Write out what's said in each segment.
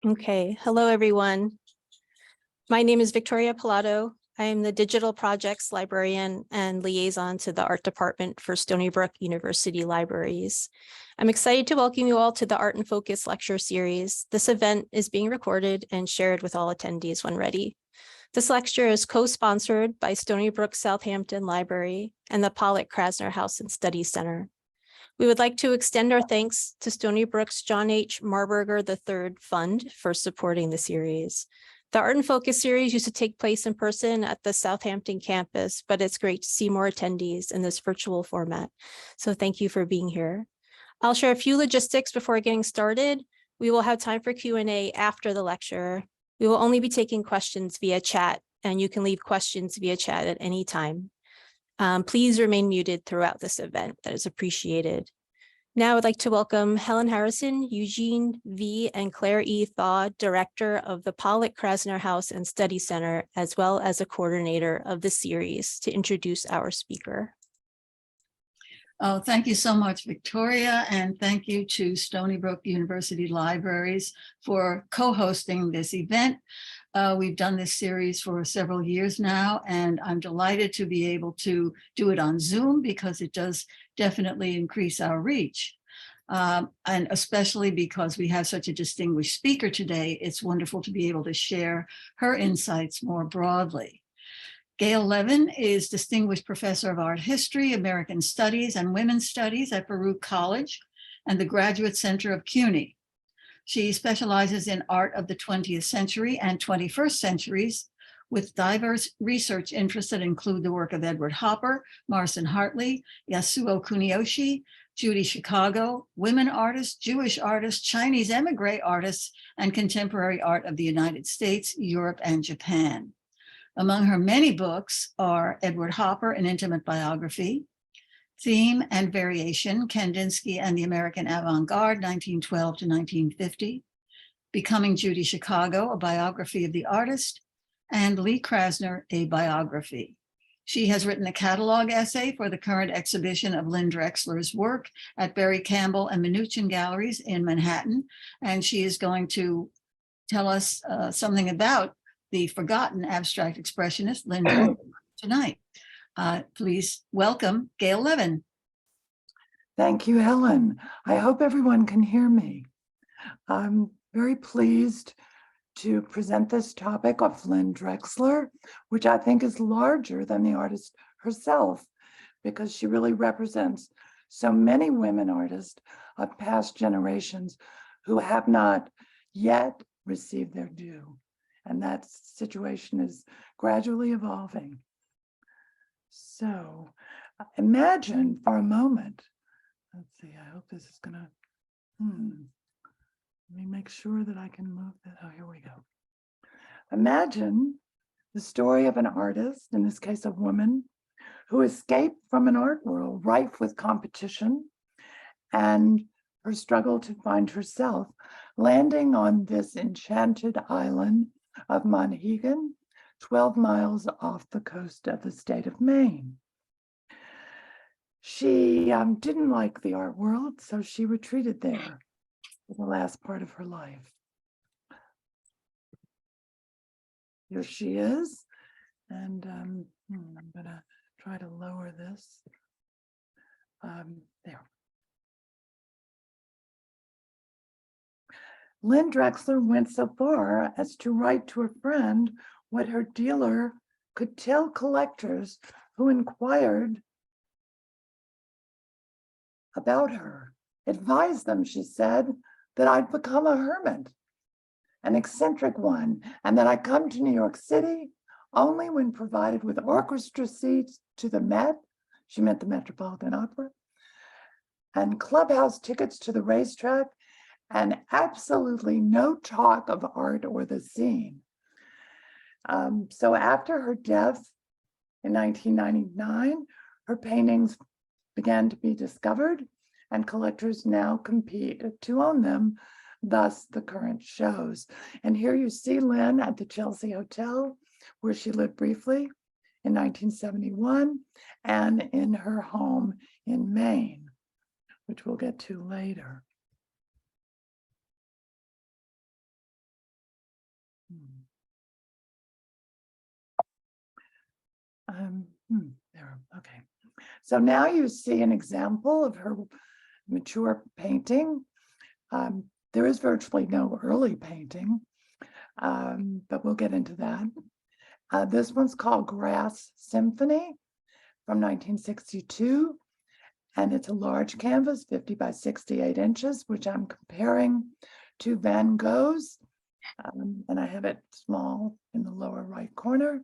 Okay, hello everyone. My name is Victoria Pilato. I am the Digital Projects Librarian and Liaison to the Art Department for Stony Brook University Libraries. I'm excited to welcome you all to the Art in Focus lecture series. This event is being recorded and shared with all attendees when ready. This lecture is co-sponsored by Stony Brook Southampton Library and the Pollock-Krasner House and Study Center. We would like to extend our thanks to Stony Brook's John H. Marburger III Fund for supporting the series. The Art in Focus series used to take place in person at the Southampton campus, but it's great to see more attendees in this virtual format. So thank you for being here. I'll share a few logistics before getting started. We will have time for Q&A after the lecture. We will only be taking questions via chat, and you can leave questions via chat at any time. Please remain muted throughout this event. That is appreciated. Now I'd like to welcome Helen Harrison, Eugene V. and Claire E. Thaw, Director of the Pollock-Krasner House and Study Center, as well as a coordinator of the series, to introduce our speaker. Oh, thank you so much, Victoria, and thank you to Stony Brook University Libraries for co-hosting this event. We've done this series for several years now, and I'm delighted to be able to do it on Zoom because it does definitely increase our reach. And especially because we have such a distinguished speaker today, it's wonderful to be able to share her insights more broadly. Gail Levin is Distinguished Professor of Art History, American Studies, and Women's Studies at Baruch College and the Graduate Center of CUNY. She specializes in art of the 20th century and 21st centuries with diverse research interests that include the work of Edward Hopper, Marcin Hartley, Yasuo Kuniyoshi, Judy Chicago, women artists, Jewish artists, Chinese emigre artists, and contemporary art of the United States, Europe, and Japan. Among her many books are Edward Hopper, An Intimate Biography, Theme and Variation, Kandinsky and the American Avant-Garde, 1912 to 1950, Becoming Judy Chicago, A Biography of the Artist, and Lee Krasner, A Biography. She has written a catalog essay for the current exhibition of Lynne Drexler's work at Barry Campbell and Mnuchin Galleries in Manhattan, and she is going to tell us something about the forgotten abstract expressionist, Lynne Drexler, tonight. Please welcome Gail Levin. Thank you, Helen. I hope everyone can hear me. I'm very pleased to present this topic of Lynne Drexler, which I think is larger than the artist herself, because she really represents so many women artists of past generations who have not yet received their due. And that situation is gradually evolving. So imagine for a moment, let's see, I hope this is gonna, let me make sure that I can move that. Oh, here we go. Imagine the story of an artist, in this case a woman, who escaped from an art world rife with competition and her struggle to find herself, landing on this enchanted island of Monhegan, 12 miles off the coast of the state of Maine. She didn't like the art world, so she retreated there for the last part of her life. Here she is, and I'm gonna try to lower this. There. Lynne Drexler went so far as to write to a friend what her dealer could tell collectors who inquired about her. Advise them, she said, that I'd become a hermit, an eccentric one, and that I come to New York City only when provided with orchestra seats to the Met, she meant the Metropolitan Opera, and clubhouse tickets to the racetrack, and absolutely no talk of art or the scene. So after her death in 1999, her paintings began to be discovered, and collectors now compete to own them, thus the current shows. And here you see Lynne at the Chelsea Hotel, where she lived briefly in 1971, and in her home in Maine, which we'll get to later. There, okay. So now you see an example of her mature painting. There is virtually no early painting, but we'll get into that. This one's called Grass Symphony from 1962, and it's a large canvas, 50 by 68 inches, which I'm comparing to Van Gogh's, and I have it small in the lower right corner,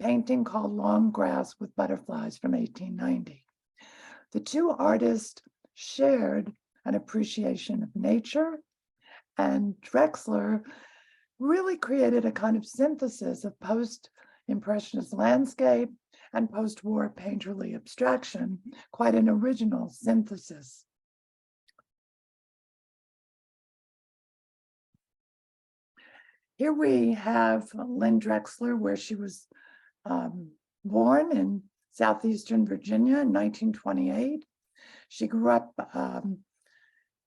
painting called Long Grass with Butterflies from 1890. The two artists shared an appreciation of nature, and Drexler really created a kind of synthesis of post-impressionist landscape and post-war painterly abstraction, quite an original synthesis. Here we have Lynne Drexler, where she was born in southeastern Virginia in 1928. She grew up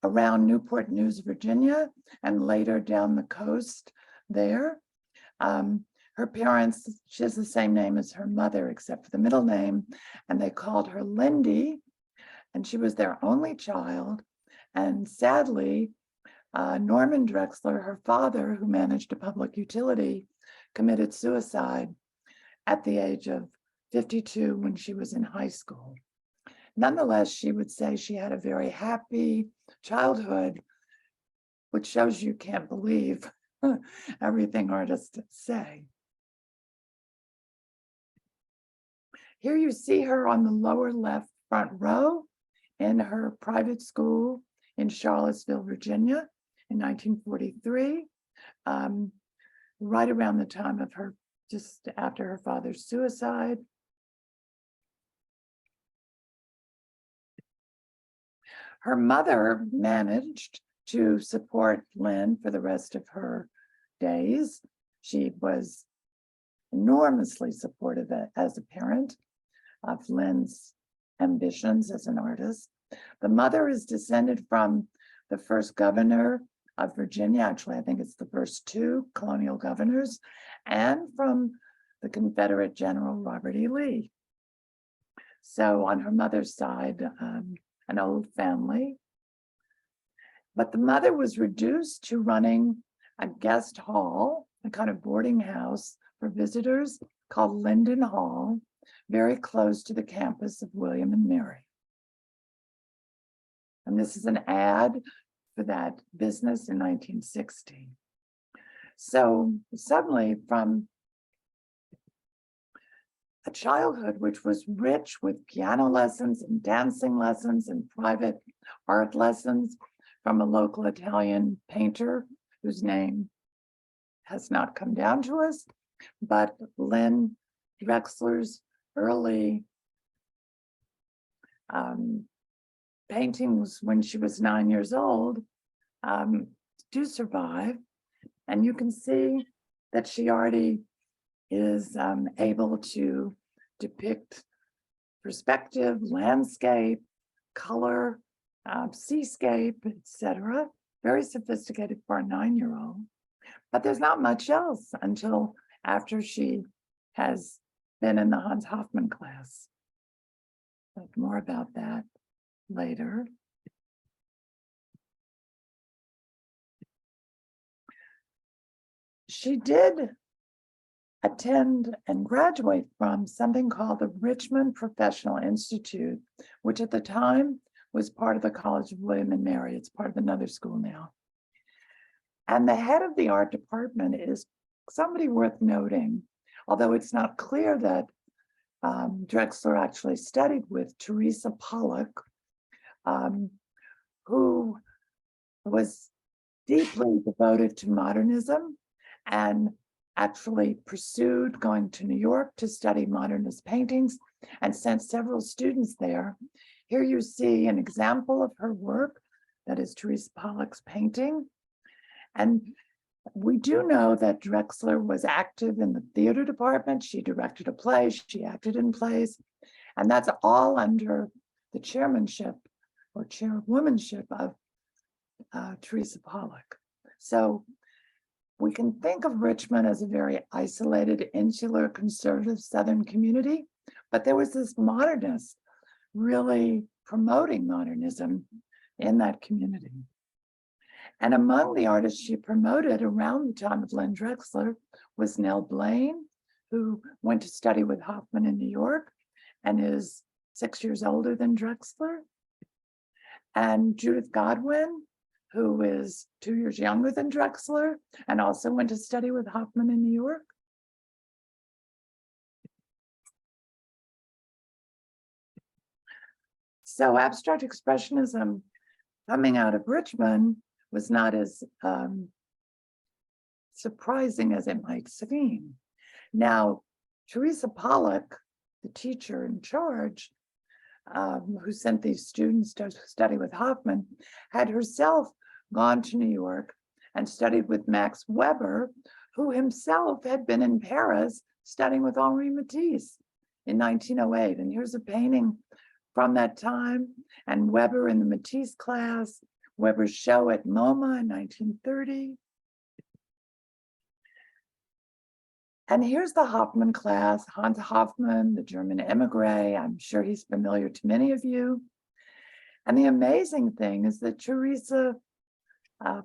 around Newport News, Virginia, and later down the coast there. Her parents, she has the same name as her mother, except for the middle name, and they called her Lindy, and she was their only child. And sadly, Norman Drexler, her father, who managed a public utility, committed suicide at the age of 52 when she was in high school. Nonetheless, she would say she had a very happy childhood, which shows you can't believe everything artists say. Here you see her on the lower left front row in her private school in Charlottesville, Virginia in 1943, right around the time of her, just after her father's suicide. Her mother managed to support Lynne for the rest of her days. She was enormously supportive as a parent of Lynne's ambitions as an artist. The mother is descended from the first governor of Virginia. Actually, I think it's the first two colonial governors, and from the Confederate General Robert E. Lee. So on her mother's side, an old family. But the mother was reduced to running a guest hall, a kind of boarding house for visitors called Linden Hall, very close to the campus of William and Mary. And this is an ad for that business in 1960. So suddenly, from a childhood which was rich with piano lessons and dancing lessons and private art lessons from a local Italian painter whose name has not come down to us, but Lynne Drexler's early paintings when she was 9 years old do survive. And you can see that she already is able to depict perspective, landscape, color, seascape, etc. Very sophisticated for a 9-year-old. But there's not much else until after she has been in the Hans Hoffman class. But more about that later. She did attend and graduate from something called the Richmond Professional Institute, which at the time was part of the College of William and Mary. It's part of another school now. And the head of the art department is somebody worth noting, although it's not clear that Drexler actually studied with Teresa Pollock, who was deeply devoted to modernism and actually pursued going to New York to study modernist paintings and sent several students there. Here you see an example of her work, that is Teresa Pollock's painting. And we do know that Drexler was active in the theater department. She directed a play, she acted in plays, and that's all under the chairmanship or chairwomanship of Teresa Pollock. So we can think of Richmond as a very isolated, insular, conservative Southern community, But there was this modernist really promoting modernism in that community. And among the artists she promoted around the time of Lynne Drexler was Nell Blaine, who went to study with Hoffman in New York and is 6 years older than Drexler. And Judith Godwin, who is 2 years younger than Drexler and also went to study with Hoffman in New York. So abstract expressionism coming out of Richmond was not as surprising as it might seem. Now, Teresa Pollock, the teacher in charge, who sent these students to study with Hoffman, had herself gone to New York and studied with Max Weber, who himself had been in Paris studying with Henri Matisse in 1908. And here's a painting from that time, and Weber in the Matisse class, Weber's show at MoMA in 1930. And here's the Hoffman class, Hans Hoffman, the German emigre. I'm sure he's familiar to many of you. And the amazing thing is that Teresa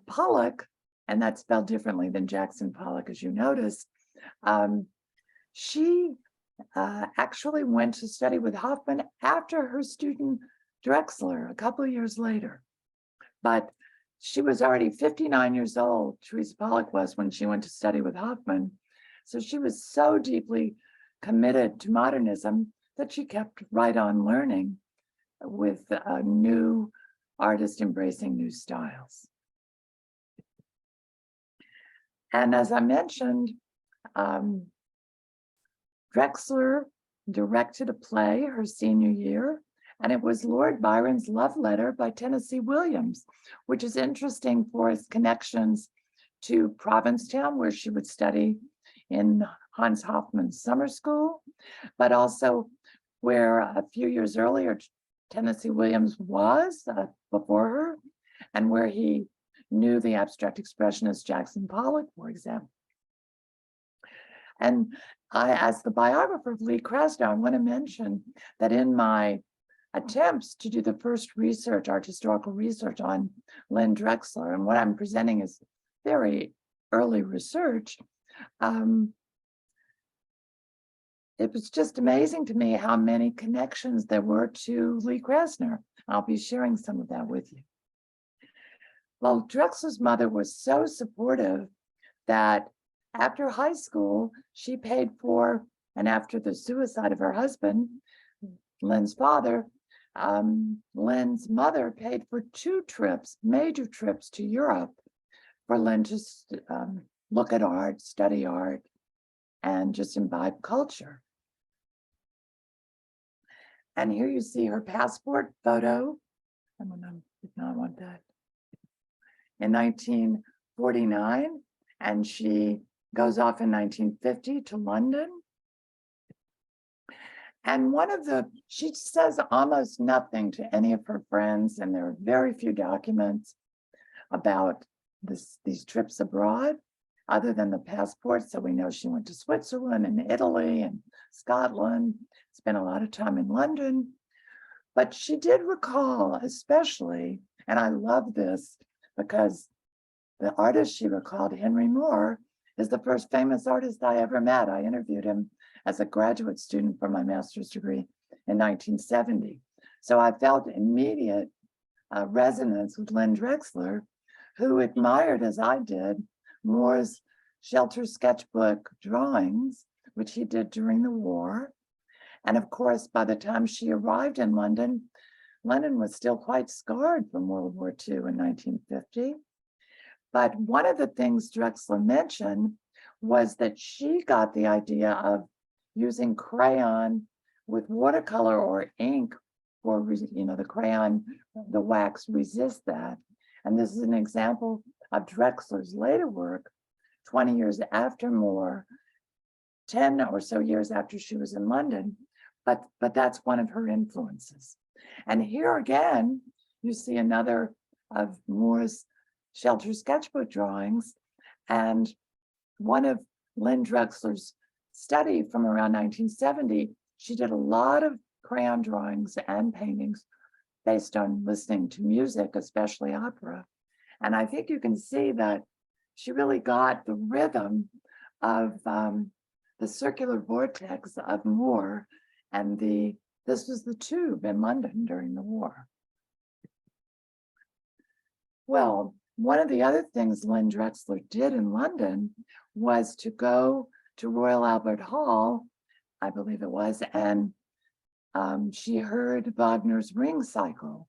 Pollock, and that's spelled differently than Jackson Pollock, as you notice, she actually went to study with Hoffman after her student Drexler, a couple of years later. But she was already 59 years old, Teresa Pollock was, when she went to study with Hoffman. So she was so deeply committed to modernism that she kept right on learning with a new artist embracing new styles. And as I mentioned, Drexler directed a play her senior year, and it was Lord Byron's Love Letter by Tennessee Williams, which is interesting for its connections to Provincetown, where she would study in Hans Hoffman's summer school, but also where a few years earlier Tennessee Williams was before her, and where he knew the abstract expressionist Jackson Pollock, for example. And as the biographer of Lee Krasner, I want to mention that in my attempts to do the first research, art historical research on Lynne Drexler, and what I'm presenting is very early research, it was just amazing to me how many connections there were to Lee Krasner. I'll be sharing some of that with you. Well, Drexler's mother was so supportive that after high school, she paid for, and after the suicide of her husband, Lynne's father, Lynne's mother paid for 2 trips, major trips to Europe for Lynne to look at art, study art, and just imbibe culture. And here you see her passport photo. I did not want that. In 1949, and she goes off in 1950 to London. And she says almost nothing to any of her friends, and there are very few documents about these trips abroad, other than the passport. So we know she went to Switzerland and Italy and Scotland, spent a lot of time in London. But she did recall, especially, and I love this because the artist she recalled, Henry Moore, is the first famous artist I ever met. I interviewed him as a graduate student for my master's degree in 1970. So I felt immediate resonance with Lynne Drexler, who admired, as I did, Moore's shelter sketchbook drawings, which he did during the war. And of course, by the time she arrived in London, London was still quite scarred from World War II in 1950. But one of the things Drexler mentioned was that she got the idea of using crayon with watercolor or ink, or the crayon, the wax resists that. And this is an example of Drexler's later work, 20 years after Moore, 10 or so years after she was in London, but that's one of her influences. And here again, you see another of Moore's shelter sketchbook drawings, and one of Lynne Drexler's study from around 1970 she did a lot of crayon drawings and paintings based on listening to music, especially opera. And I think you can see that she really got the rhythm of the circular vortex of Moore, and this was the tube in London during the war. Well, one of the other things Lynne Drexler did in London was to go to Royal Albert Hall, I believe it was, and she heard Wagner's Ring Cycle.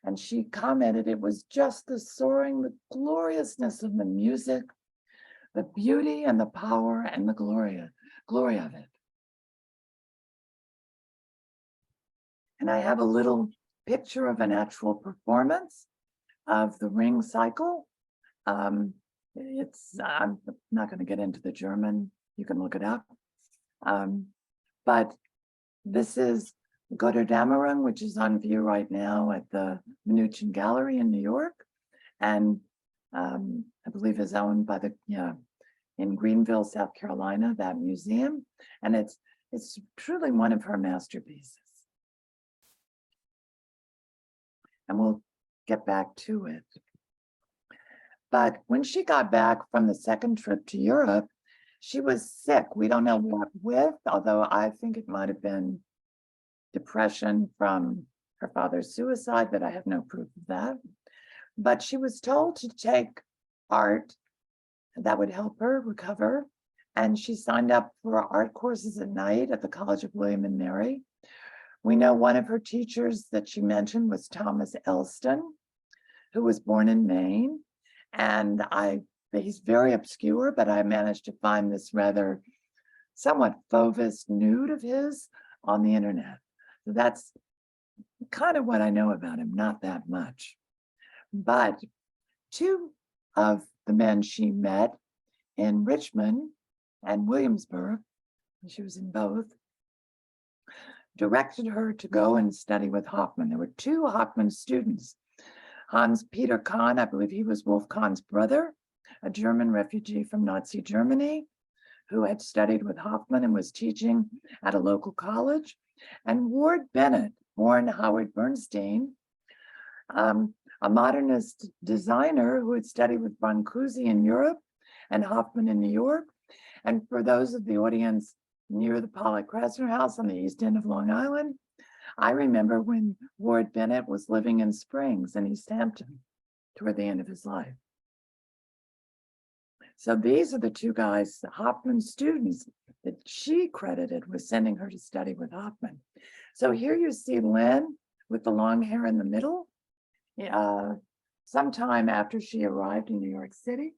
And she commented it was just the soaring, the gloriousness of the music, the beauty and the power and the glory of it. And I have a little picture of an actual performance of the Ring Cycle. I'm not going to get into the German, you can look it up. But this is Götterdämmerung, which is on view right now at the Mnuchin Gallery in New York, and I believe is owned by in Greenville, South Carolina, that museum, and it's truly one of her masterpieces. And we'll get back to it. But when she got back from the second trip to Europe, she was sick. We don't know what with, although I think it might have been depression from her father's suicide, but I have no proof of that. But she was told to take art that would help her recover. And she signed up for art courses at night at the College of William and Mary. We know one of her teachers that she mentioned was Thomas Elston, who was born in Maine. And he's very obscure, but I managed to find this rather somewhat Fauvist nude of his on the internet. So that's kind of what I know about him, not that much. But two of the men she met in Richmond and Williamsburg, she was in both, directed her to go and study with Hoffman. There were two Hoffman students. Hans Peter Kahn, I believe he was Wolf Kahn's brother, a German refugee from Nazi Germany, who had studied with Hoffman and was teaching at a local college. And Ward Bennett, born Howard Bernstein, a modernist designer who had studied with Brancusi in Europe and Hoffman in New York. And for those of the audience near the Pollock-Krasner house on the east end of Long Island, I remember when Ward Bennett was living in Springs in East Hampton toward the end of his life. So these are the two guys, the Hoffman students, that she credited with sending her to study with Hoffman. So here you see Lynne with the long hair in the middle, sometime after she arrived in New York City.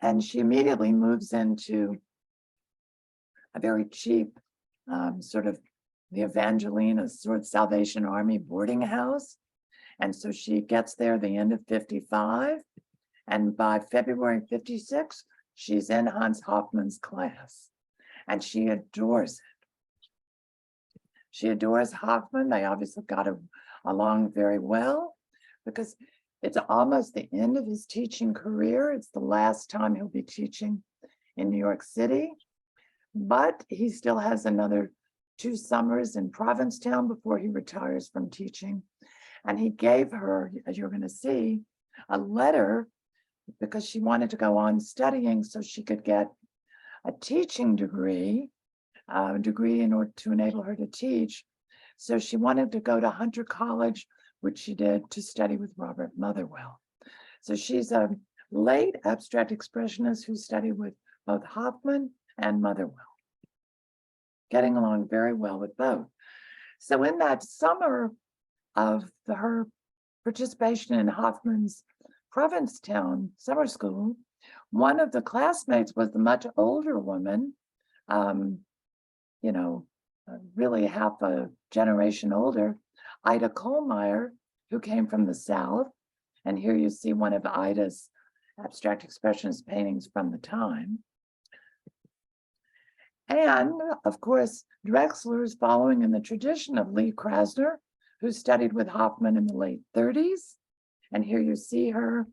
And she immediately moves into a very cheap sort of the Evangelina sort of Salvation Army boarding house. And so she gets there the end of 55. And by February 56, she's in Hans Hoffman's class. And she adores it. She adores Hoffman. They obviously got along very well because it's almost the end of his teaching career. It's the last time he'll be teaching in New York City. But he still has another 2 summers in Provincetown before he retires from teaching. And he gave her, as you're going to see, a letter because she wanted to go on studying so she could get a teaching degree, in order to enable her to teach. So she wanted to go to Hunter College, which she did, to study with Robert Motherwell. So she's a late abstract expressionist who studied with both Hoffman and Motherwell, getting along very well with both. So in that summer of her participation in Hoffman's Provincetown summer school, one of the classmates was the much older woman, really half a generation older, Ida Kohlmeyer, who came from the South. And here you see one of Ida's abstract expressionist paintings from the time. And of course, Drexler is following in the tradition of Lee Krasner, who studied with Hoffman in the late 30s. And here you see her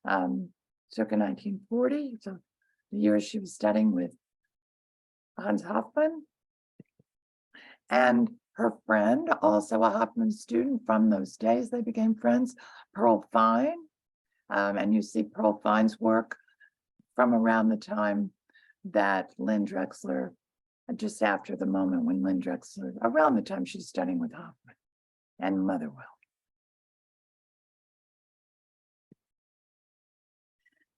circa 1940, so the year she was studying with Hans Hoffman, and her friend, also a Hoffman student from those days, they became friends, Pearl Fine. And you see Pearl Fine's work from around the time that Lynne Drexler, just after the moment when Lynne Drexler, around the time she's studying with Hoffman and Motherwell.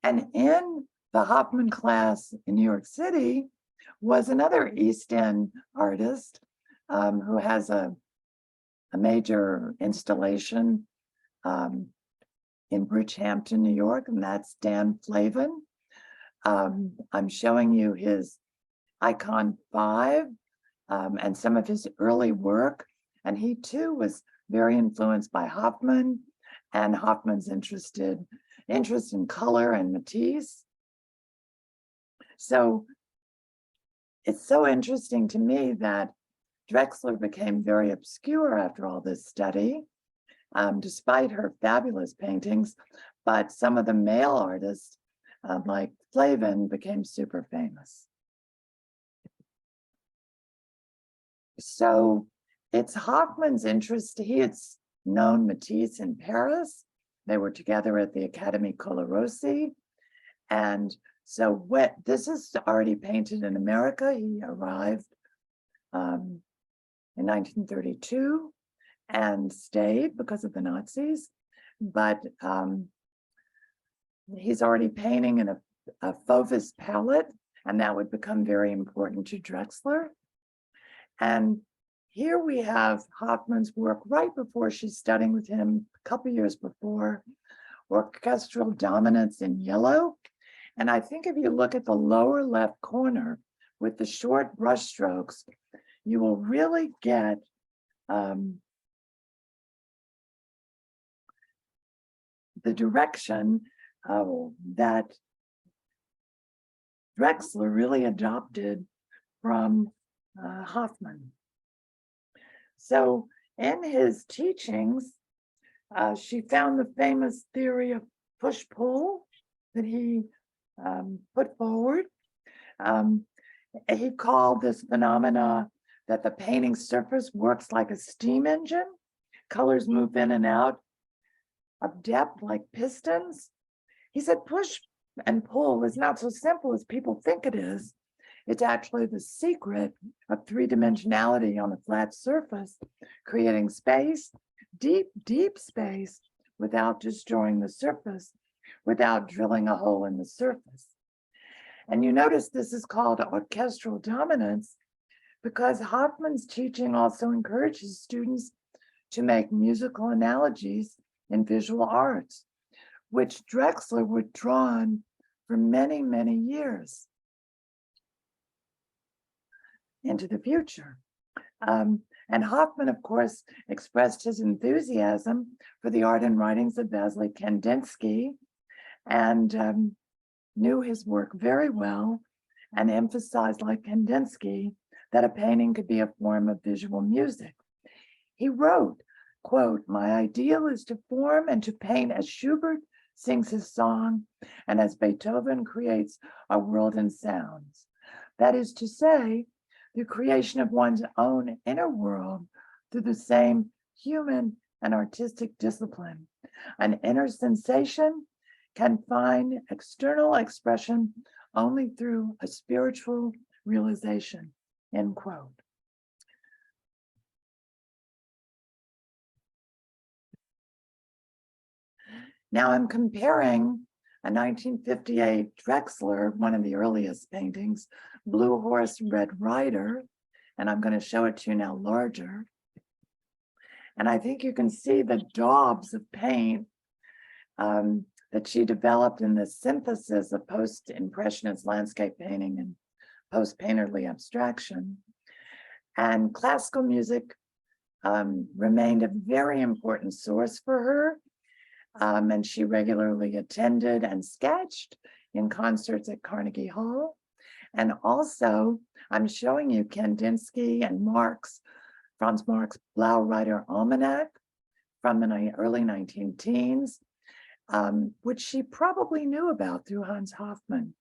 And in the Hoffman class in New York City was another East End artist who has a major installation in Bridgehampton, New York, and that's Dan Flavin. I'm showing you his Icon 5 and some of his early work. And he too was very influenced by Hoffman and Hoffman's interest in color and Matisse. So it's so interesting to me that Drexler became very obscure after all this study, despite her fabulous paintings, but some of the male artists like Flavin became super famous. So it's Hoffman's interest. He had known Matisse in Paris. They were together at the Académie Colarossi. And so this is already painted in America. He arrived in 1932 and stayed because of the Nazis. But he's already painting in a Fauves palette, and that would become very important to Drexler. And here we have Hoffman's work right before she's studying with him, a couple years before, Orchestral Dominance in yellow. And I think if you look at the lower left corner with the short brush strokes, you will really get the direction that Drexler really adopted from Hoffman. So in his teachings, she found the famous theory of push-pull that he put forward. He called this phenomena that the painting surface works like a steam engine. Colors move in and out of depth like pistons. He said push and pull is not so simple as people think it is. It's actually the secret of three-dimensionality on a flat surface, creating space, deep, deep space, without destroying the surface, without drilling a hole in the surface. And you notice this is called orchestral dominance because Hoffman's teaching also encourages students to make musical analogies in visual arts, which Drexler would draw on for many, many years into the future. And Hoffman, of course, expressed his enthusiasm for the art and writings of Vasily Kandinsky and knew his work very well and emphasized, like Kandinsky, that a painting could be a form of visual music. He wrote, quote, "My ideal is to form and to paint as Schubert sings his song and as Beethoven creates a world in sounds. That is to say, the creation of one's own inner world through the same human and artistic discipline. An inner sensation can find external expression only through a spiritual realization," end quote. Now I'm comparing a 1958 Drexler, one of the earliest paintings, Blue Horse, Red Rider, and I'm going to show it to you now larger. And I think you can see the daubs of paint that she developed in the synthesis of post-impressionist landscape painting and post-painterly abstraction. And classical music remained a very important source for her. And she regularly attended and sketched in concerts at Carnegie Hall. And also, I'm showing you Kandinsky and Franz Marc's Blau-Reiter Almanac from the early 19 teens, which she probably knew about through Hans Hoffman.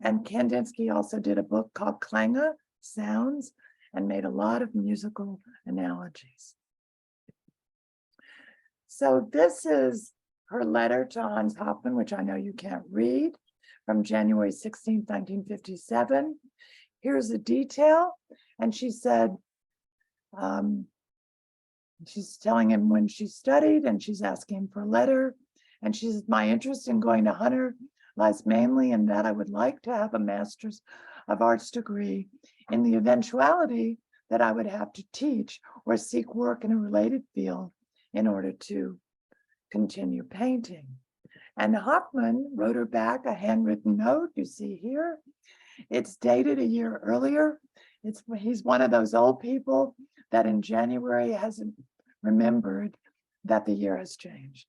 And Kandinsky also did a book called Klänge, sounds and made a lot of musical analogies. So this is her letter to Hans Hoffman, which I know you can't read, from January 16, 1957. Here's a detail. And she said, she's telling him when she studied and she's asking him for a letter. And she says, my interest in going to Hunter lies mainly in that I would like to have a Master's of Arts degree in the eventuality that I would have to teach or seek work in a related field in order to continue painting. And Hoffman wrote her back a handwritten note you see here. It's dated a year earlier. He's one of those old people that in January hasn't remembered that the year has changed.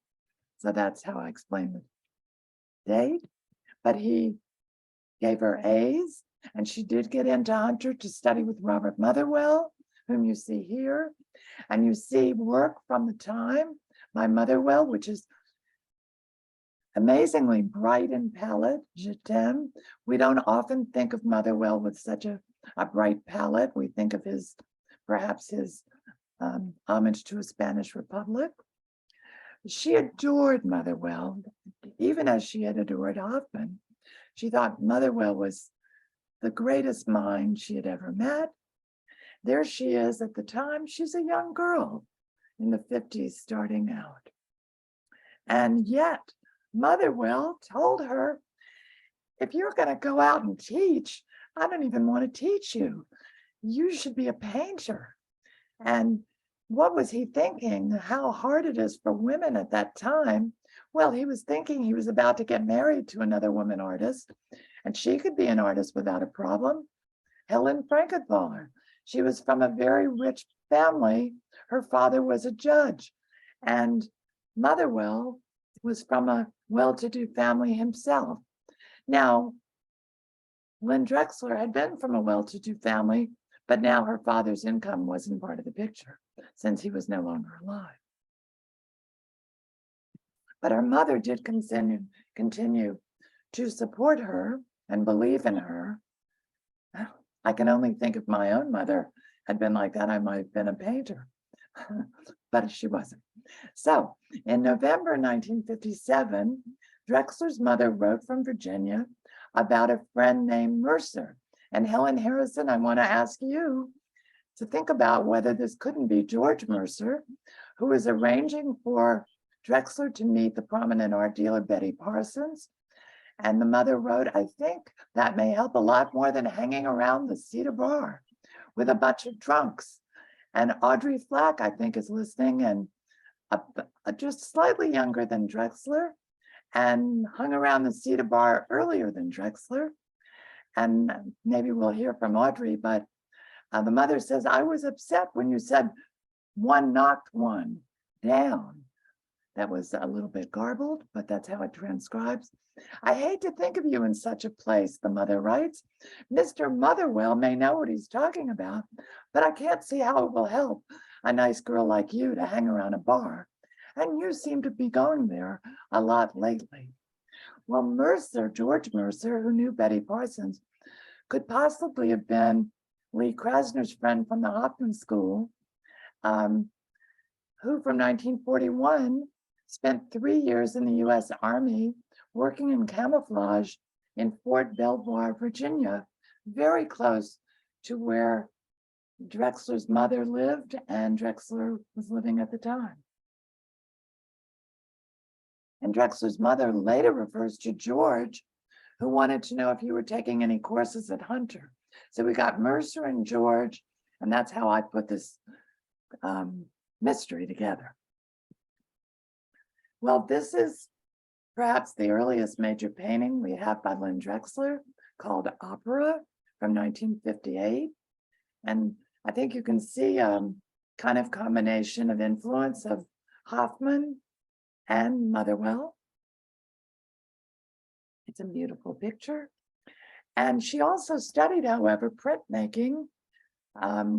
So that's how I explain the date. But he gave her A's, and she did get into Hunter to study with Robert Motherwell, whom you see here. And you see work from the time by Motherwell, which is amazingly bright in palette, je t'aime. We don't often think of Motherwell with such a bright palette. We think of perhaps his homage to a Spanish Republic. She adored Motherwell, even as she had adored Hoffman. She thought Motherwell was the greatest mind she had ever met. There she is at the time. She's a young girl in the 50s starting out. And yet Motherwell told her, if you're going to go out and teach, I don't even want to teach you. You should be a painter. And what was he thinking? How hard it is for women at that time. Well, he was thinking he was about to get married to another woman artist, and she could be an artist without a problem. Helen Frankenthaler. She was from a very rich family. Her father was a judge, and Motherwell was from a well-to-do family himself. Now, Lynne Drexler had been from a well-to-do family, but now her father's income wasn't part of the picture since he was no longer alive. But her mother did continue to support her and believe in her. I can only think if my own mother had been like that, I might have been a painter, but she wasn't. So in November 1957, Drexler's mother wrote from Virginia about a friend named Mercer. And Helen Harrison, I want to ask you to think about whether this couldn't be George Mercer, who was arranging for Drexler to meet the prominent art dealer Betty Parsons. And the mother wrote, I think that may help a lot more than hanging around the Cedar Bar with a bunch of drunks. And Audrey Flack, I think, is listening, and just slightly younger than Drexler, and hung around the Cedar Bar earlier than Drexler. And maybe we'll hear from Audrey, but the mother says, I was upset when you said one knocked one down. That was a little bit garbled, but that's how it transcribes. I hate to think of you in such a place, the mother writes. Mr. Motherwell may know what he's talking about, but I can't see how it will help a nice girl like you to hang around a bar. And you seem to be going there a lot lately. Well, Mercer, George Mercer, who knew Betty Parsons, could possibly have been Lee Krasner's friend from the Hoffman School, who from 1941 spent 3 years in the US Army working in camouflage in Fort Belvoir, Virginia, very close to where Drexler's mother lived and Drexler was living at the time. And Drexler's mother later refers to George, who wanted to know if you were taking any courses at Hunter. So we got Mercer and George, and that's how I put this mystery together. Well, this is perhaps the earliest major painting we have by Lynne Drexler, called Opera, from 1958. And I think you can see kind of combination of influence of Hoffman and Motherwell. It's a beautiful picture. And she also studied, however, printmaking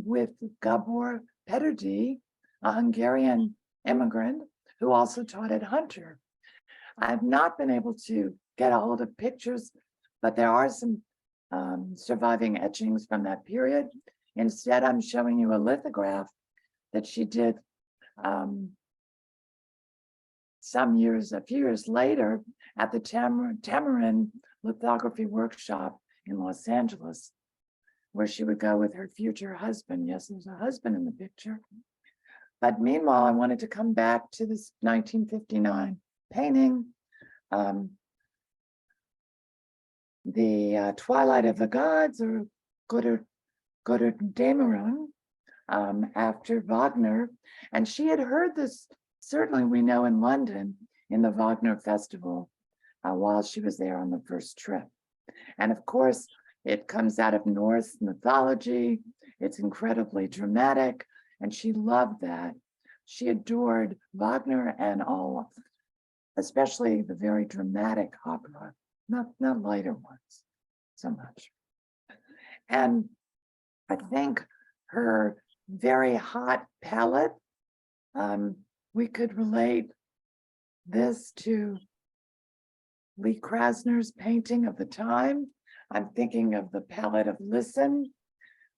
with Gabor Peterdi, a Hungarian immigrant who also taught at Hunter. I've not been able to get a hold of pictures, but there are some surviving etchings from that period. Instead, I'm showing you a lithograph that she did a few years later at the Tamarin Lithography Workshop in Los Angeles, where she would go with her future husband. Yes, there's a husband in the picture. But meanwhile, I wanted to come back to this 1959 painting, the Twilight of the Gods, or Götterdämmerung, after Wagner. And she had heard this, certainly we know, in London in the Wagner Festival while she was there on the first trip. And of course, it comes out of Norse mythology. It's incredibly dramatic, and she loved that. She adored Wagner and all, especially the very dramatic opera, not lighter ones so much. And I think her very hot palette, we could relate this to Lee Krasner's painting of the time. I'm thinking of the palette of Listen,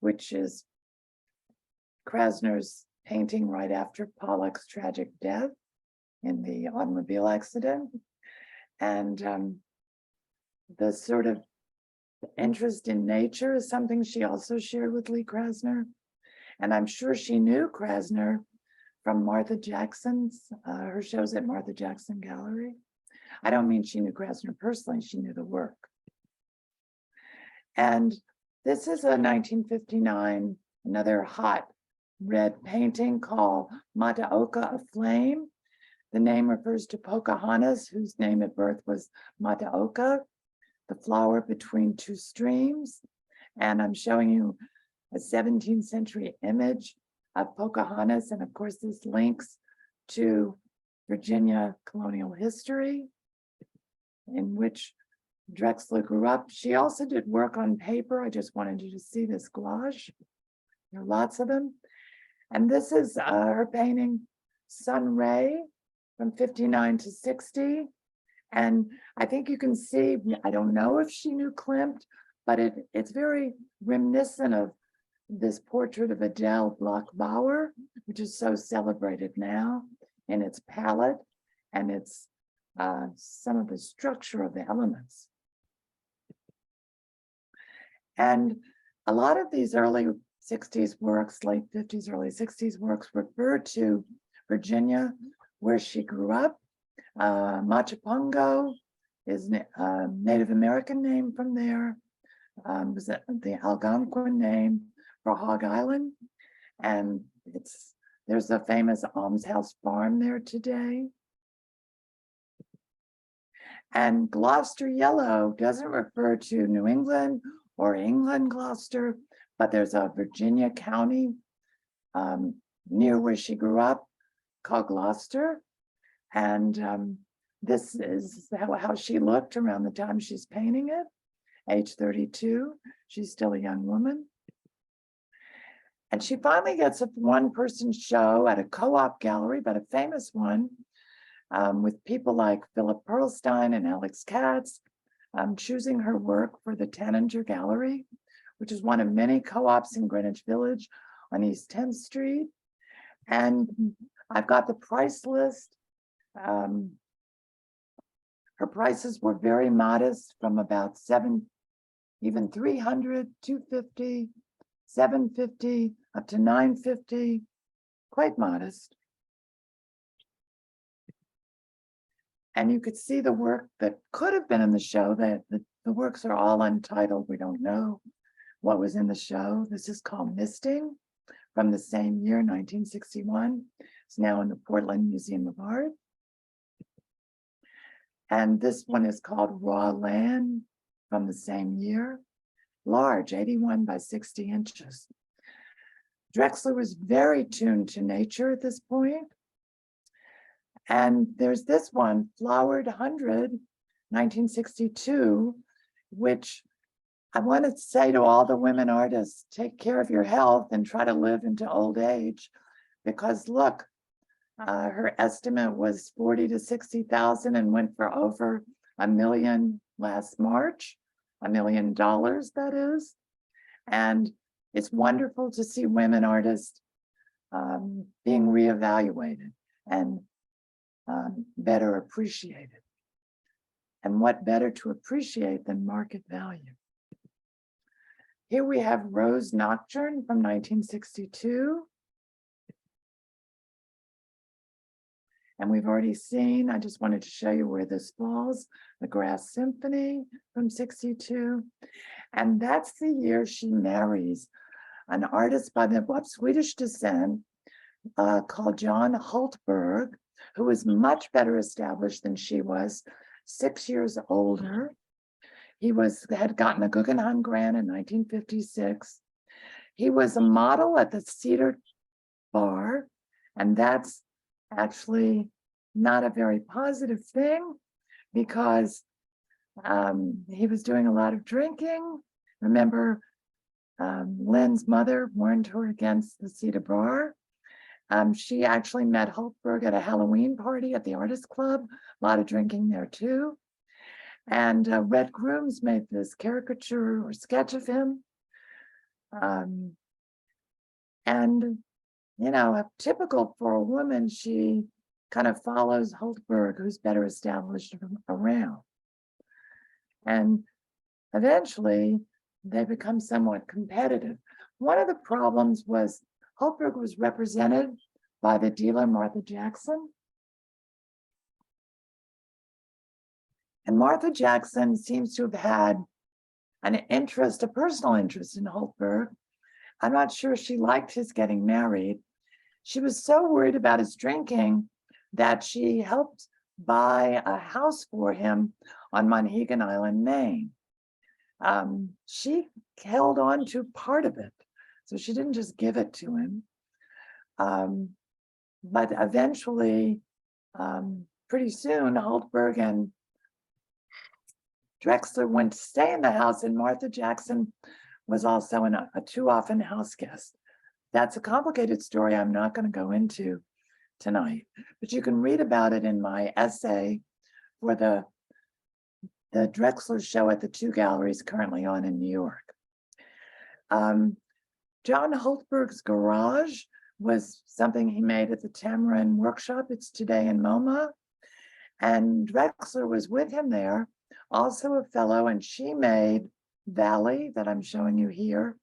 which is Krasner's painting right after Pollock's tragic death in the automobile accident. And the sort of interest in nature is something she also shared with Lee Krasner. And I'm sure she knew Krasner from Martha Jackson's, her shows at Martha Jackson Gallery. I don't mean she knew Krasner personally, she knew the work. And this is a 1959, another hot red painting called Mataoka Aflame. The name refers to Pocahontas, whose name at birth was Mataoka, the flower between two streams. And I'm showing you a 17th century image of Pocahontas. And of course, this links to Virginia colonial history, in which Drexler grew up. She also did work on paper. I just wanted you to see this gouache. There are lots of them. And this is her painting, Sun Ray, from 59 to 60. And I think you can see, I don't know if she knew Klimt, but it's very reminiscent of this portrait of Adele Bloch-Bauer, which is so celebrated now in its palette and its some of the structure of the elements. And a lot of these early 60s works, late 50s, early 60s works refer to Virginia, where she grew up. Machipongo is a Native American name from there. Was the Algonquin name for Hog Island. And there's a famous almshouse farm there today. And Gloucester yellow doesn't refer to New England or England Gloucester, but there's a Virginia county near where she grew up called Gloucester. And this is how she looked around the time she's painting it, age 32. She's still a young woman. And she finally gets a one-person show at a co-op gallery, but a famous one, with people like Philip Perlstein and Alex Katz, choosing her work for the Tanninger Gallery, which is one of many co-ops in Greenwich Village on East 10th Street. And I've got the price list. Her prices were very modest, from about even 300, 250, 750, up to 950, quite modest. And you could see the work that could have been in the show. The works are all untitled. We don't know what was in the show. This is called Misting, from the same year, 1961. It's now in the Portland Museum of Art. And this one is called Raw Land, from the same year. Large, 81 by 60 inches. Drexler was very tuned to nature at this point. And there's this one, Flowered 100, 1962, which I want to say to all the women artists, take care of your health and try to live into old age, because look, her estimate was 40 to 60,000 and went for over 1 million last March. $1 million, that is. And it's wonderful to see women artists being reevaluated and better appreciated. And what better to appreciate than market value? Here we have Rose Nocturne from 1962. And we've already seen, I just wanted to show you where this falls, the Grass Symphony from 62. And that's the year she marries an artist by the Swedish descent called John Hultberg, who was much better established than she was, 6 years older. He had gotten a Guggenheim grant in 1956. He was a model at the Cedar Bar, and that's actually not a very positive thing because he was doing a lot of drinking. Remember, Lynne's mother warned her against the Cedar Bar. She actually met Hultberg at a Halloween party at the Artist Club, a lot of drinking there too. And Red Grooms made this caricature or sketch of him. And, you know, typical for a woman, she kind of follows Hultberg, who's better established around. And eventually, they become somewhat competitive. One of the problems was Hultberg was represented by the dealer Martha Jackson. And Martha Jackson seems to have had an interest, a personal interest in Hultberg. I'm not sure she liked his getting married. She was so worried about his drinking that she helped buy a house for him on Monhegan Island, Maine. She held on to part of it, so she didn't just give it to him. But eventually, pretty soon, Hultberg and Drexler went to stay in the house, and Martha Jackson was also a too often house guest. That's a complicated story I'm not going to go into tonight, but you can read about it in my essay for the Drexler show at the 2 galleries currently on in New York. John Hultberg's garage was something he made at the Tamarind Workshop. It's today in MoMA. And Drexler was with him there, also a fellow, and she made Valley, that I'm showing you here,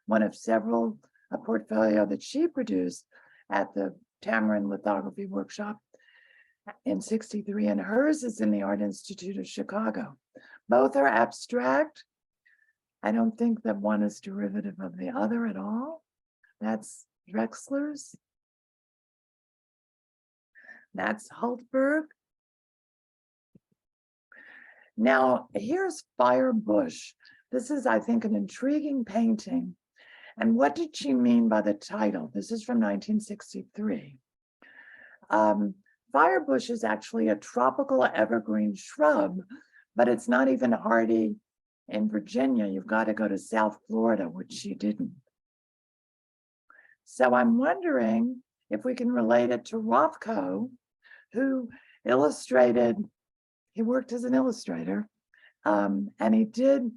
one of several, a portfolio that she produced at the Tamarind Lithography Workshop in '63, and hers is in the Art Institute of Chicago. Both are abstract. I don't think that one is derivative of the other at all. That's Drexler's. That's Hultberg. Now, here's Fire Bush. This is, I think, an intriguing painting. And what did she mean by the title? This is from 1963. Firebush is actually a tropical evergreen shrub, but it's not even hardy in Virginia. You've got to go to South Florida, which she didn't. So I'm wondering if we can relate it to Rothko, who illustrated, he worked as an illustrator, and he did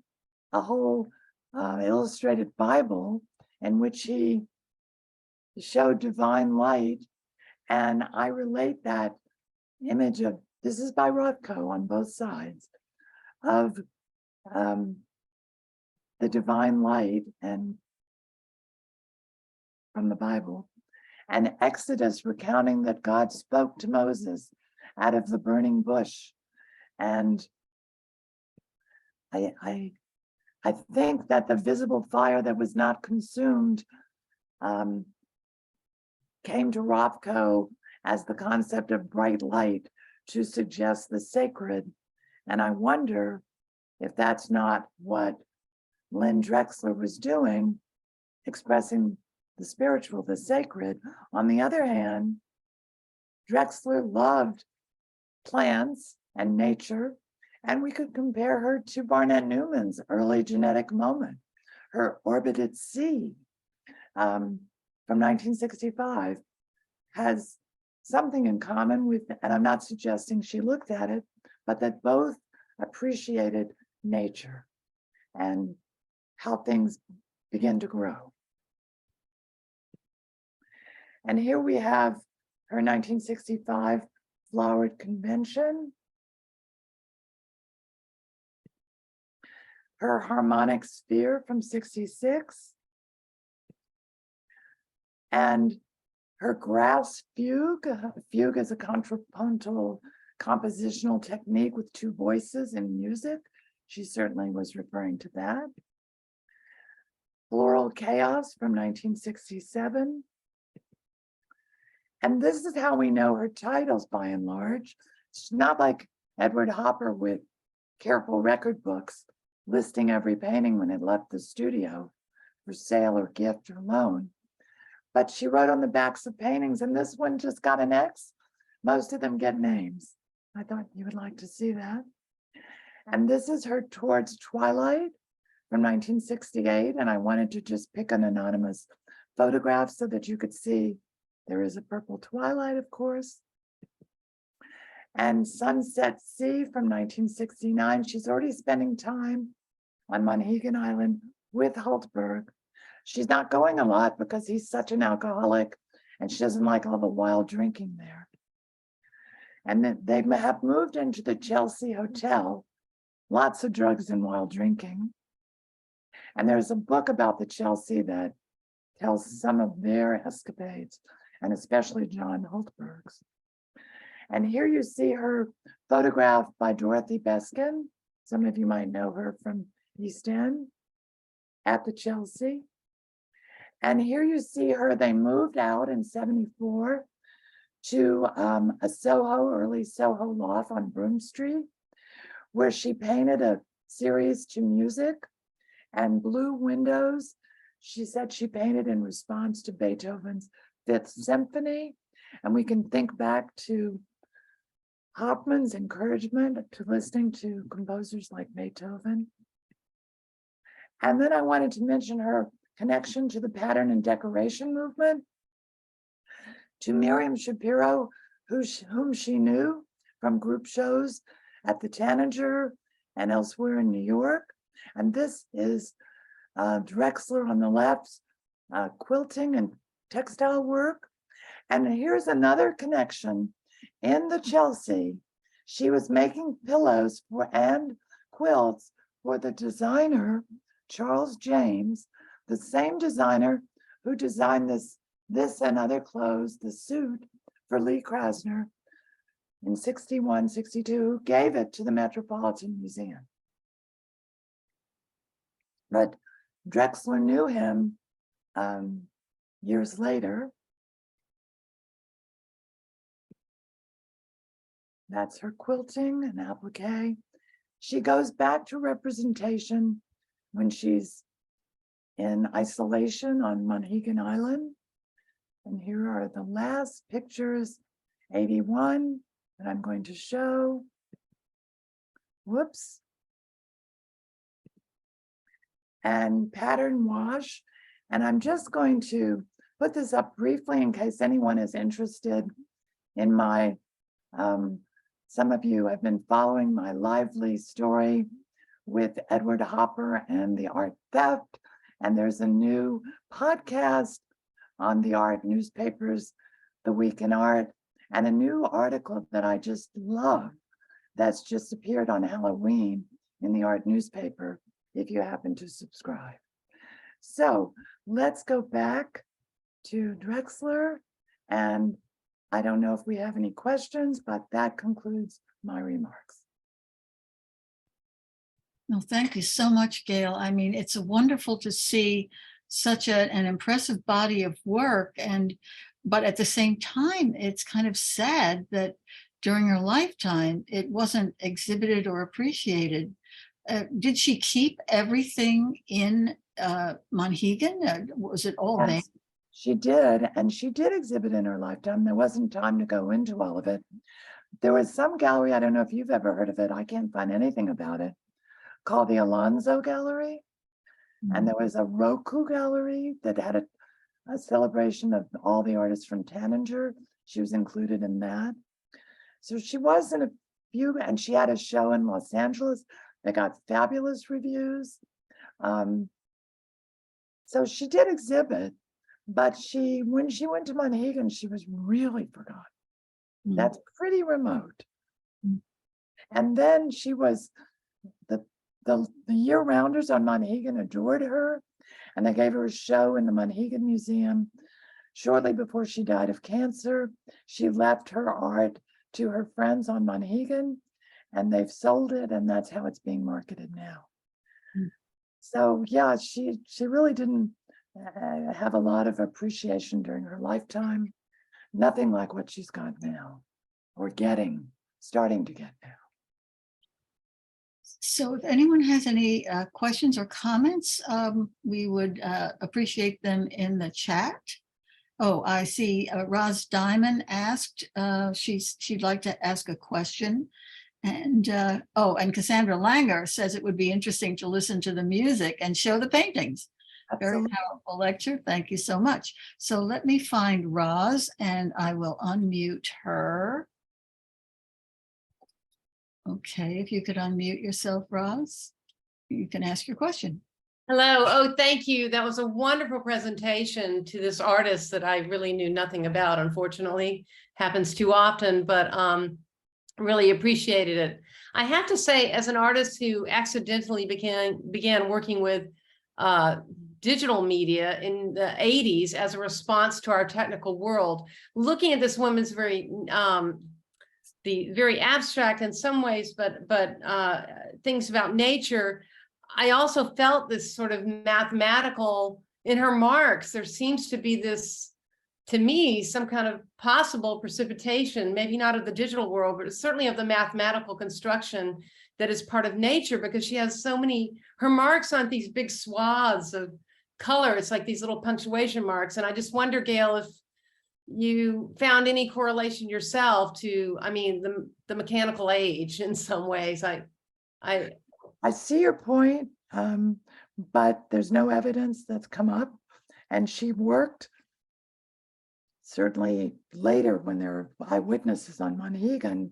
a whole illustrated Bible in which he showed divine light. And I relate that image of, this is by Rothko on both sides, of the divine light and from the Bible, and Exodus recounting that God spoke to Moses out of the burning bush. And I think that the visible fire that was not consumed came to Rothko as the concept of bright light to suggest the sacred. And I wonder if that's not what Lynne Drexler was doing, expressing the spiritual, the sacred. On the other hand, Drexler loved plants and nature, and we could compare her to Barnett Newman's early genetic moment, her orbited seed from 1965 has something in common with, and I'm not suggesting she looked at it, but that both appreciated nature. and how things begin to grow. And here we have her 1965 Flowered Convention, her harmonic sphere from 66, and her grass fugue. Fugue is a contrapuntal compositional technique with two voices in music. She certainly was referring to that. Floral Chaos from 1967. And this is how we know her titles by and large. It's not like Edward Hopper with careful record books listing every painting when it left the studio for sale or gift or loan. But she wrote on the backs of paintings, and this one just got an X. Most of them get names. I thought you would like to see that. And this is her Towards Twilight from 1968. And I wanted to just pick an anonymous photograph so that you could see there is a purple twilight, of course. And Sunset Sea from 1969. She's already spending time on Monhegan Island with Hultberg. She's not going a lot because he's such an alcoholic and she doesn't like all the wild drinking there. And then they have moved into the Chelsea Hotel, lots of drugs and wild drinking. And there's a book about the Chelsea that tells some of their escapades, and especially John Hultberg's. And here you see her photograph by Dorothy Beskin. Some of you might know her from East End at the Chelsea. And here you see her, they moved out in 74 to a Soho, early Soho loft on Broome Street, where she painted a series to music and blue windows. She said she painted in response to Beethoven's Fifth Symphony. And we can think back to Hoffman's encouragement to listening to composers like Beethoven. And then I wanted to mention her connection to the pattern and decoration movement, to Miriam Shapiro, whom she knew from group shows at the Tanager and elsewhere in New York. And this is Drexler on the left, quilting and textile work. And here's another connection. In the Chelsea, she was making pillows and quilts for the designer, Charles James, the same designer who designed this and other clothes, the suit for Lee Krasner in 61, 62, who gave it to the Metropolitan Museum. But Drexler knew him years later. That's her quilting and applique. She goes back to representation when she's in isolation on Monhegan Island. And here are the last pictures, 81, that I'm going to show. Whoops. And pattern wash. And I'm just going to put this up briefly in case anyone is interested in my, some of you have been following my lively story with Edward Hopper and the art theft. And there's a new podcast on the art newspapers, The Week in Art, and a new article that I just love that's just appeared on Halloween in the art newspaper, if you happen to subscribe. So let's go back to Drexler. And I don't know if we have any questions, but that concludes my remarks. No, thank you so much, Gail. I mean, it's wonderful to see such an impressive body of work, but at the same time, it's kind of sad that during her lifetime, it wasn't exhibited or appreciated. Did she keep everything in Monhegan? Was it all there? Yes, she did, and she did exhibit in her lifetime. There wasn't time to go into all of it. There was some gallery, I don't know if you've ever heard of it, I can't find anything about it, called the Alonzo Gallery. And there was a Roku gallery that had a celebration of all the artists from Tanager. She was included in that. So she was in a few, and she had a show in Los Angeles that got fabulous reviews. So she did exhibit, but when she went to Monhegan, she was really forgotten. That's pretty remote. And then she was the year-rounders on Monhegan adored her, and they gave her a show in the Monhegan Museum. Shortly before she died of cancer, she left her art to her friends on Monhegan, and they've sold it, and that's how it's being marketed now. So yeah, she really didn't have a lot of appreciation during her lifetime. Nothing like what she's got now, or starting to get now. So if anyone has any questions or comments, we would appreciate them in the chat. Oh, I see Roz Diamond asked, she'd like to ask a question. And and Cassandra Langer says it would be interesting to listen to the music and show the paintings. Very powerful lecture. Thank you so much. So let me find Roz and I will unmute her. Okay, if you could unmute yourself, Roz, you can ask your question. Hello. Oh, thank you. That was a wonderful presentation to this artist that I really knew nothing about, unfortunately. Happens too often, but really appreciated it. I have to say, as an artist who accidentally began working with digital media in the 80s as a response to our technical world, looking at this woman's very abstract in some ways, but things about nature, I also felt this sort of mathematical in her marks. There seems to be this, to me, some kind of possible precipitation, maybe not of the digital world, but certainly of the mathematical construction that is part of nature, because she has so many, her marks on these big swaths of color. It's like these little punctuation marks. And I just wonder, Gail, if you found any correlation yourself to, I mean, the mechanical age in some ways. I see your point, but there's no evidence that's come up. And she worked certainly later when there were eyewitnesses on Monhegan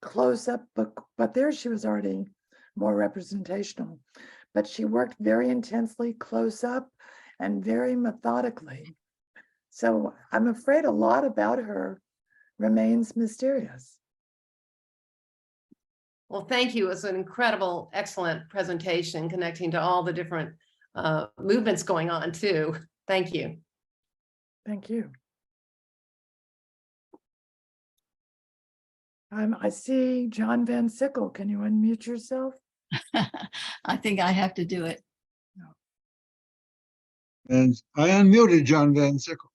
close up, but there she was already more representational. But she worked very intensely close up and very methodically. So I'm afraid a lot about her remains mysterious. Well, thank you. It was an incredible, excellent presentation connecting to all the different movements going on too. Thank you. Thank you. I see John Van Sickle. Can you unmute yourself? I think I have to do it. And I unmuted John Van Sickle.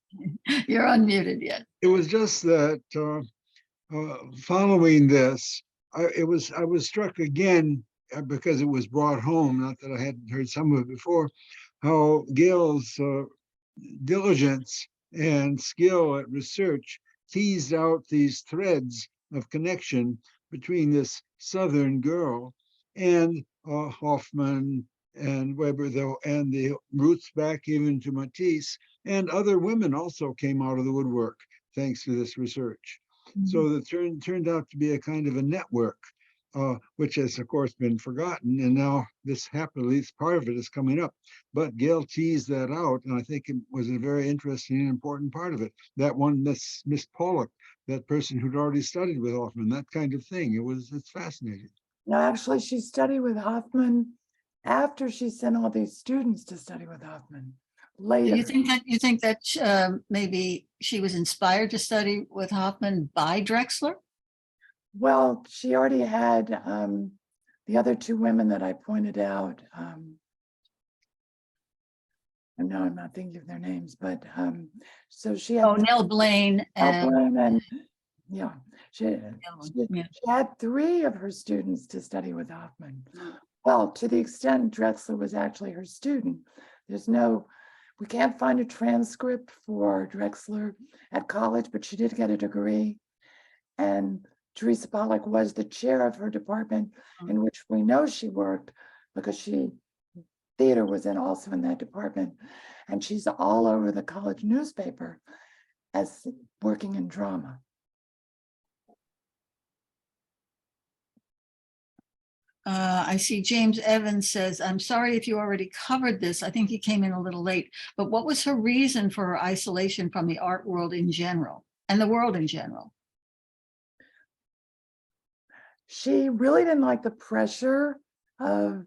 You're unmuted yet. It was just that following this, I was struck again because it was brought home, not that I hadn't heard some of it before, how Gail's diligence and skill at research teased out these threads of connection between this Southern girl and Hoffman and Weber, though, and the roots back even to Matisse, and other women also came out of the woodwork thanks to this research. So that turned out to be a kind of a network, which has of course been forgotten, and now this happily, part of it is coming up. But Gail teased that out, and I think it was a very interesting and important part of it. That one, Miss Pollock, that person who'd already studied with Hoffman, that kind of thing. It's fascinating. No, actually, she studied with Hoffman after she sent all these students to study with Hoffman. Later. You think that maybe she was inspired to study with Hoffman by Drexler? Well, she already had the other two women that I pointed out. No, I'm not thinking of their names, but so she had Nell Blaine and yeah, she had three of her students to study with Hoffman. Well, to the extent Drexler was actually her student, we can't find a transcript for Drexler at college, but she did get a degree. And Teresa Pollock was the chair of her department, in which we know she worked because theater was also in that department. And she's all over the college newspaper as working in drama. I see James Evans says, I'm sorry if you already covered this. I think he came in a little late, but what was her reason for her isolation from the art world in general and the world in general? She really didn't like the pressure of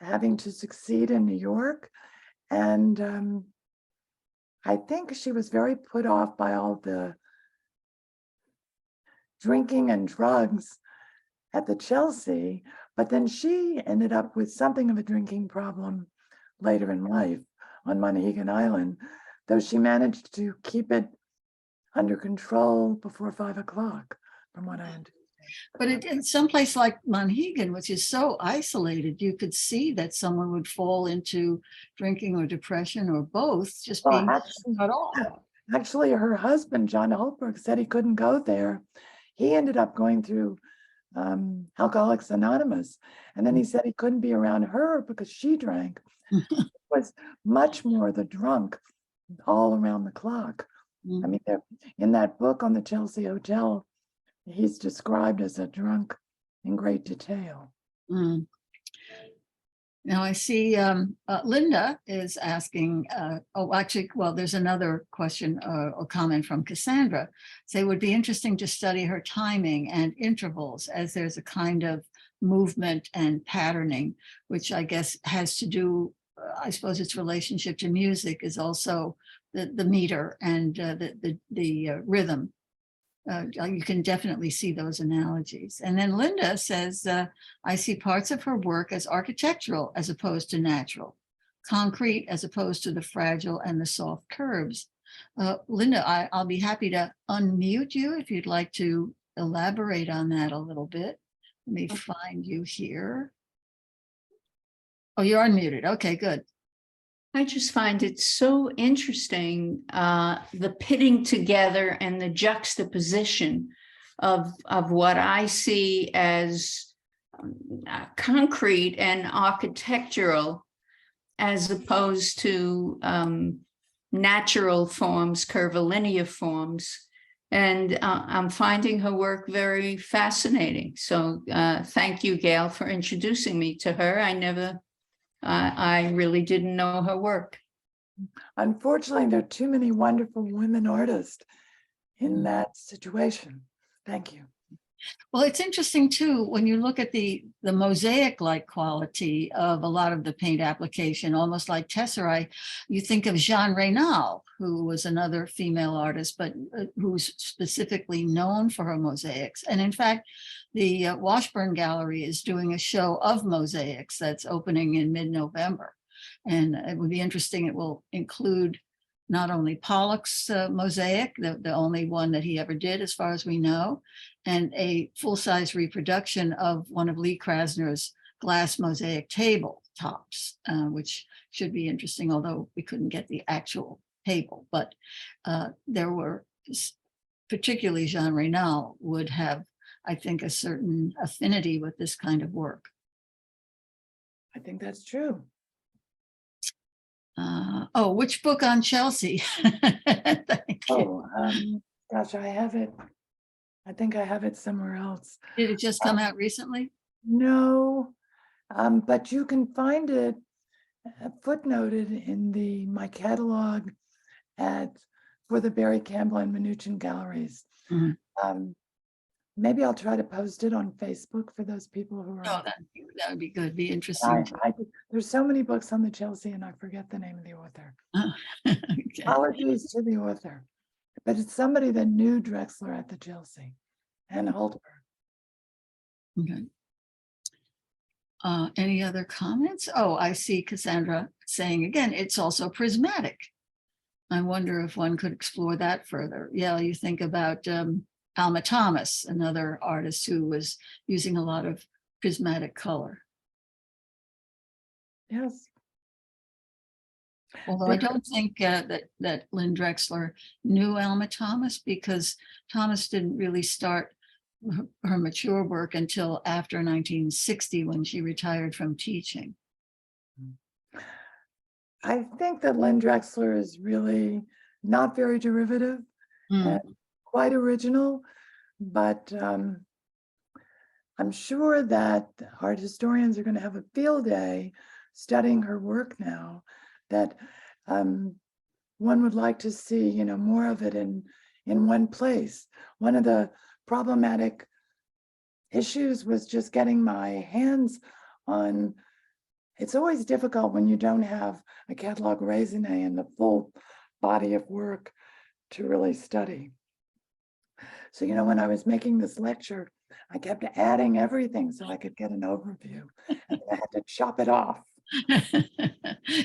having to succeed in New York. And I think she was very put off by all the drinking and drugs at the Chelsea, but then she ended up with something of a drinking problem later in life on Monhegan Island, though she managed to keep it under control before 5 o'clock, from what I understand. But in some place like Monhegan, which is so isolated, you could see that someone would fall into drinking or depression or both, just Well, being actually, cut off. actually, her husband, John Holbrook, said he couldn't go there. He ended up going through Alcoholics Anonymous. And then he said he couldn't be around her because she drank. It was much more the drunk all around the clock. I mean, in that book on the Chelsea Hotel, he's described as a drunk in great detail. Mm. Now I see Linda is asking, oh, actually, well, there's another question or comment from Cassandra. Say it would be interesting to study her timing and intervals, as there's a kind of movement and patterning, which I guess has to do, I suppose its relationship to music is also the meter and the rhythm. You can definitely see those analogies. And then Linda says, I see parts of her work as architectural as opposed to natural, concrete as opposed to the fragile and the soft curves. Linda, I'll be happy to unmute you if you'd like to elaborate on that a little bit. Let me find you here. Oh, you're unmuted. Okay, good. I just find it so interesting, the pitting together and the juxtaposition of what I see as concrete and architectural, as opposed to natural forms, curvilinear forms. And I'm finding her work very fascinating. So thank you, Gail, for introducing me to her. I really didn't know her work. Unfortunately, there are too many wonderful women artists in that situation. Thank you. Well, it's interesting too, when you look at the mosaic-like quality of a lot of the paint application, almost like tesserae, you think of Jean Reynal, who was another female artist, but who's specifically known for her mosaics. And in fact, the Washburn Gallery is doing a show of mosaics that's opening in mid-November. And it would be interesting, it will include not only Pollock's mosaic, the only one that he ever did, as far as we know, and a full-size reproduction of one of Lee Krasner's glass mosaic table tops, which should be interesting, although we couldn't get the actual table. But there were, particularly Jean Reynal would have, I think, a certain affinity with this kind of work. I think that's true. Oh, which book on Chelsea? Thank you. Oh, gosh, I have it. I think I have it somewhere else. Did it just come out recently? No, but you can find it footnoted in my catalog for the Barry Campbell and Mnuchin galleries. Mm-hmm. Maybe I'll try to post it on Facebook for those people who are. Oh, that would be good. Be interesting. There's so many books on the Chelsea, and I forget the name of the author. Okay. Apologies to the author, but it's somebody that knew Drexler at the Chelsea and Holtberg. Okay. Any other comments? Oh, I see Cassandra saying again, it's also prismatic. I wonder if one could explore that further. Yeah, you think about Alma Thomas, another artist who was using a lot of prismatic color. Yes. Although I don't think that Lynne Drexler knew Alma Thomas, because Thomas didn't really start her mature work until after 1960, when she retired from teaching. I think that Lynne Drexler is really not very derivative and quite original, but I'm sure that art historians are going to have a field day studying her work now, that one would like to see, you know, more of it in one place. One of the problematic issues was just getting my hands on. It's always difficult when you don't have a catalogue raisonné and the full body of work to really study. So, you know, when I was making this lecture, I kept adding everything so I could get an overview, and I had to chop it off.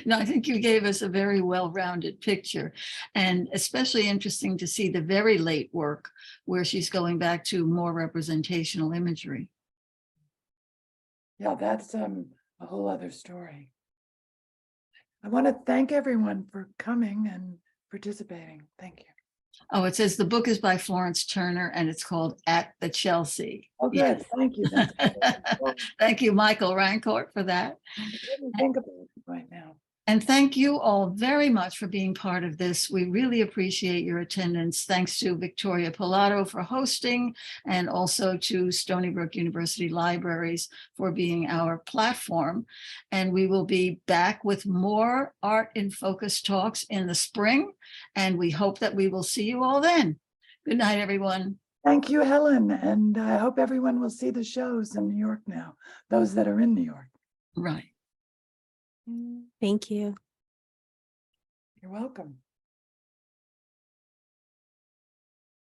No, I think you gave us a very well-rounded picture, and especially interesting to see the very late work where she's going back to more representational imagery. Yeah, that's a whole other story. I want to thank everyone for coming and participating. Thank you. Oh, it says the book is by Florence Turner and it's called At the Chelsea. Oh, good. Yes. Thank you. That's Thank you, Michael Rancourt, for that. I didn't think about it right now. And thank you all very much for being part of this. We really appreciate your attendance. Thanks to Victoria Pilato for hosting, and also to Stony Brook University Libraries for being our platform. And we will be back with more Art in Focus talks in the spring. And we hope that we will see you all then. Good night, everyone. Thank you, Helen. And I hope everyone will see the shows in New York now, those that are in New York. Right. Thank you. You're welcome.